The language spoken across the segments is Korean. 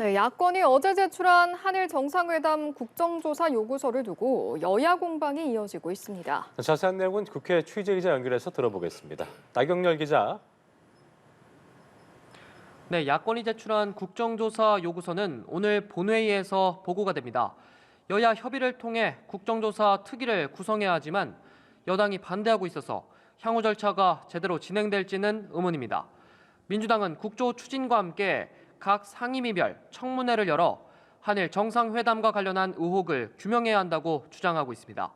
네, 야권이 어제 제출한 한일 정상회담 국정조사 요구서를 두고 여야 공방이 이어지고 있습니다. 자세한 내용은 국회 취재기자 연결해서 들어보겠습니다. 나경열 기자. 네, 야권이 제출한 국정조사 요구서는 오늘 본회의에서 보고가 됩니다. 여야 협의를 통해 국정조사 특위를 구성해야 하지만 여당이 반대하고 있어서 향후 절차가 제대로 진행될지는 의문입니다. 민주당은 국조 추진과 함께 각 상임위별 청문회를 열어 한일 정상회담과 관련한 의혹을 규명해야 한다고 주장하고 있습니다.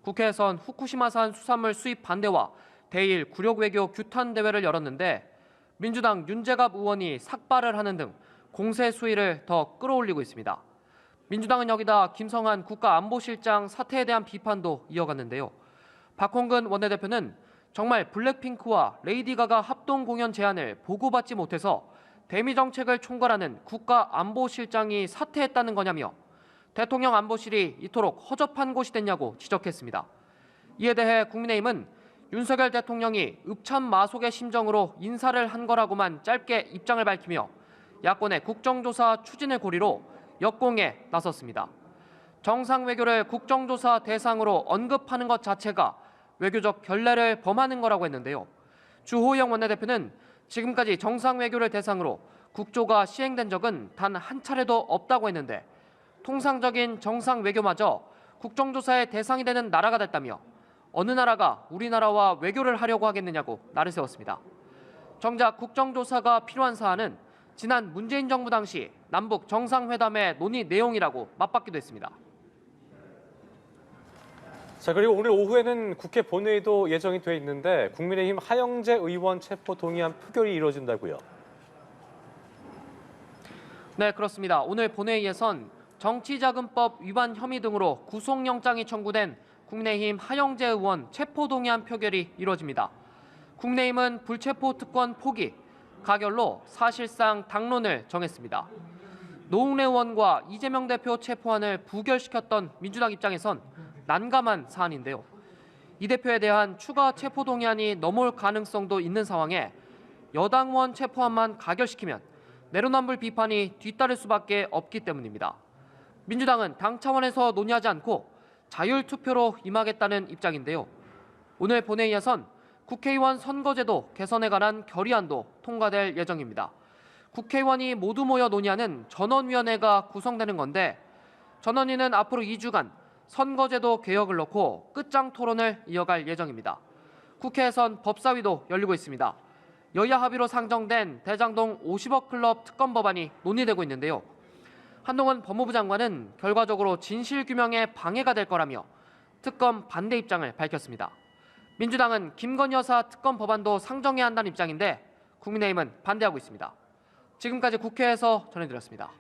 국회에선 후쿠시마산 수산물 수입 반대와 대일 굴욕 외교 규탄 대회를 열었는데 민주당 윤재갑 의원이 삭발을 하는 등 공세 수위를 더 끌어올리고 있습니다. 민주당은 여기다 김성한 국가안보실장 사태에 대한 비판도 이어갔는데요. 박홍근 원내대표는 정말 블랙핑크와 레이디 가가 합동 공연 제안을 보고받지 못해서 대미 정책을 총괄하는 국가안보실장이 사퇴했다는 거냐며 대통령 안보실이 이토록 허접한 곳이 됐냐고 지적했습니다. 이에 대해 국민의힘은 윤석열 대통령이 읍참마속의 심정으로 인사를 한 거라고만 짧게 입장을 밝히며 야권의 국정조사 추진을 고리로 역공에 나섰습니다. 정상 외교를 국정조사 대상으로 언급하는 것 자체가 외교적 결례를 범하는 거라고 했는데요. 주호영 원내대표는 지금까지 정상 외교를 대상으로 국조가 시행된 적은 단 한 차례도 없다고 했는데 통상적인 정상 외교마저 국정조사의 대상이 되는 나라가 됐다며 어느 나라가 우리나라와 외교를 하려고 하겠느냐고 날을 세웠습니다. 정작 국정조사가 필요한 사안은 지난 문재인 정부 당시 남북 정상회담의 논의 내용이라고 맞받기도 했습니다. 자, 그리고 오늘 오후에는 국회 본회의도 예정이 돼 있는데 국민의힘 하영재 의원 체포 동의안 표결이 이루어진다고요. 네, 그렇습니다. 오늘 본회의에선 정치자금법 위반 혐의 등으로 구속영장이 청구된 국민의힘 하영재 의원 체포 동의안 표결이 이루어집니다. 국민의힘은 불체포 특권 포기, 가결로 사실상 당론을 정했습니다. 노웅래 의원과 이재명 대표 체포안을 부결시켰던 민주당 입장에선 난감한 사안인데요. 이 대표에 대한 추가 체포 동의안이 넘어올 가능성도 있는 상황에 여당 의원 체포안만 가결시키면 내로남불 비판이 뒤따를 수밖에 없기 때문입니다. 민주당은 당 차원에서 논의하지 않고 자율투표로 임하겠다는 입장인데요. 오늘 본회의에선 국회의원 선거제도 개선에 관한 결의안도 통과될 예정입니다. 국회의원이 모두 모여 논의하는 전원위원회가 구성되는 건데 전원위는 앞으로 2주간 선거제도 개혁을 놓고 끝장 토론을 이어갈 예정입니다. 국회에선 법사위도 열리고 있습니다. 여야 합의로 상정된 대장동 50억 클럽 특검 법안이 논의되고 있는데요. 한동훈 법무부 장관은 결과적으로 진실규명에 방해가 될 거라며 특검 반대 입장을 밝혔습니다. 민주당은 김건희 여사 특검 법안도 상정해야 한다는 입장인데 국민의힘은 반대하고 있습니다. 지금까지 국회에서 전해드렸습니다.